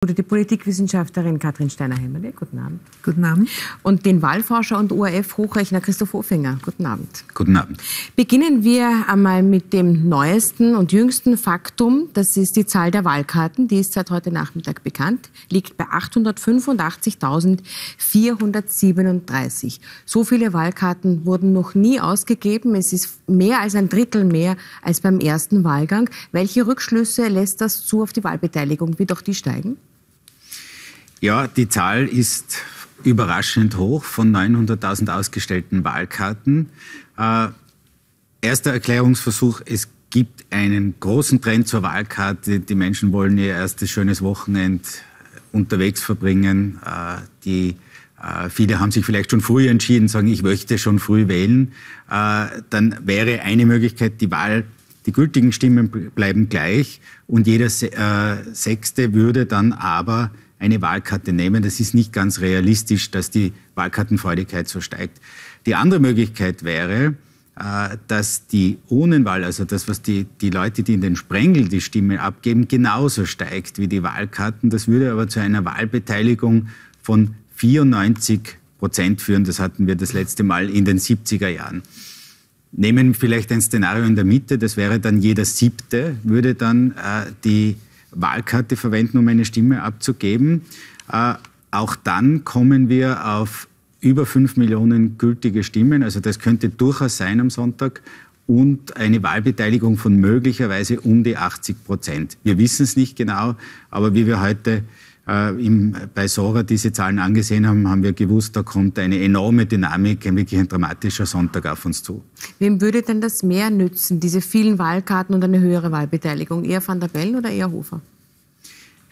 Oder die Politikwissenschaftlerin Katrin Steiner-Hämmerle. Guten Abend. Guten Abend. Und den Wahlforscher und ORF-Hochrechner Christoph Ofinger. Guten Abend. Guten Abend. Beginnen wir einmal mit dem neuesten und jüngsten Faktum. Das ist die Zahl der Wahlkarten. Die ist seit heute Nachmittag bekannt. Liegt bei 885.437. So viele Wahlkarten wurden noch nie ausgegeben. Es ist mehr als ein Drittel mehr als beim ersten Wahlgang. Welche Rückschlüsse lässt das zu auf die Wahlbeteiligung? Wird auch die steigen? Ja, die Zahl ist überraschend hoch von 900.000 ausgestellten Wahlkarten. Erster Erklärungsversuch, es gibt einen großen Trend zur Wahlkarte. Die Menschen wollen ihr erstes schönes Wochenende unterwegs verbringen. Viele haben sich vielleicht schon früh entschieden, sagen, ich möchte schon früh wählen. Dann wäre eine Möglichkeit, die gültigen Stimmen bleiben gleich und jeder Sechste würde dann aber eine Wahlkarte nehmen. Das ist nicht ganz realistisch, dass die Wahlkartenfreudigkeit so steigt. Die andere Möglichkeit wäre, dass die Urnenwahl, also das, was die Leute, die in den Sprengel die Stimme abgeben, genauso steigt wie die Wahlkarten. Das würde aber zu einer Wahlbeteiligung von 94% führen. Das hatten wir das letzte Mal in den 70er Jahren. Nehmen vielleicht ein Szenario in der Mitte, das wäre dann jeder Siebte, würde dann die Wahlkarte verwenden, um eine Stimme abzugeben. Auch dann kommen wir auf über 5 Millionen gültige Stimmen. Also das könnte durchaus sein am Sonntag. Und eine Wahlbeteiligung von möglicherweise um die 80%. Wir wissen es nicht genau, aber wie wir heute bei Sora diese Zahlen angesehen haben, haben wir gewusst, da kommt eine enorme Dynamik, wirklich ein dramatischer Sonntag auf uns zu. Wem würde denn das mehr nützen, diese vielen Wahlkarten und eine höhere Wahlbeteiligung? Eher Van der Bellen oder eher Hofer?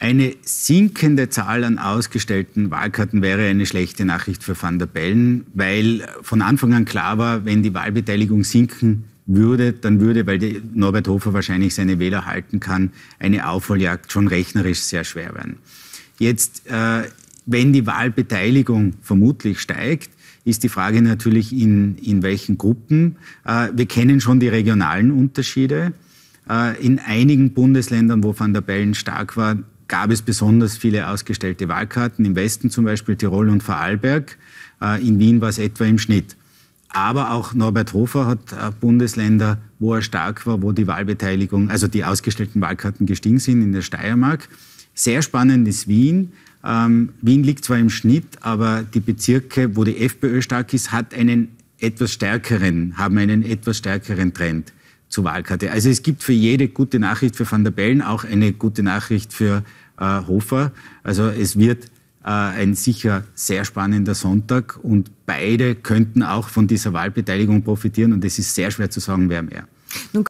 Eine sinkende Zahl an ausgestellten Wahlkarten wäre eine schlechte Nachricht für Van der Bellen, weil von Anfang an klar war, wenn die Wahlbeteiligung sinken würde, dann würde, weil Norbert Hofer wahrscheinlich seine Wähler halten kann, eine Aufholjagd schon rechnerisch sehr schwer werden. Jetzt, wenn die Wahlbeteiligung vermutlich steigt, ist die Frage natürlich, in welchen Gruppen. Wir kennen schon die regionalen Unterschiede. In einigen Bundesländern, wo Van der Bellen stark war, gab es besonders viele ausgestellte Wahlkarten. Im Westen zum Beispiel Tirol und Vorarlberg. In Wien war es etwa im Schnitt. Aber auch Norbert Hofer hat Bundesländer, wo er stark war, wo die Wahlbeteiligung, also die ausgestellten Wahlkarten gestiegen sind, in der Steiermark. Sehr spannend ist Wien. Wien liegt zwar im Schnitt, aber die Bezirke, wo die FPÖ stark ist, haben einen etwas stärkeren Trend zur Wahlkarte. Also es gibt für jede gute Nachricht für Van der Bellen auch eine gute Nachricht für Hofer. Also es wird ein sicher sehr spannender Sonntag und beide könnten auch von dieser Wahlbeteiligung profitieren und es ist sehr schwer zu sagen, wer mehr.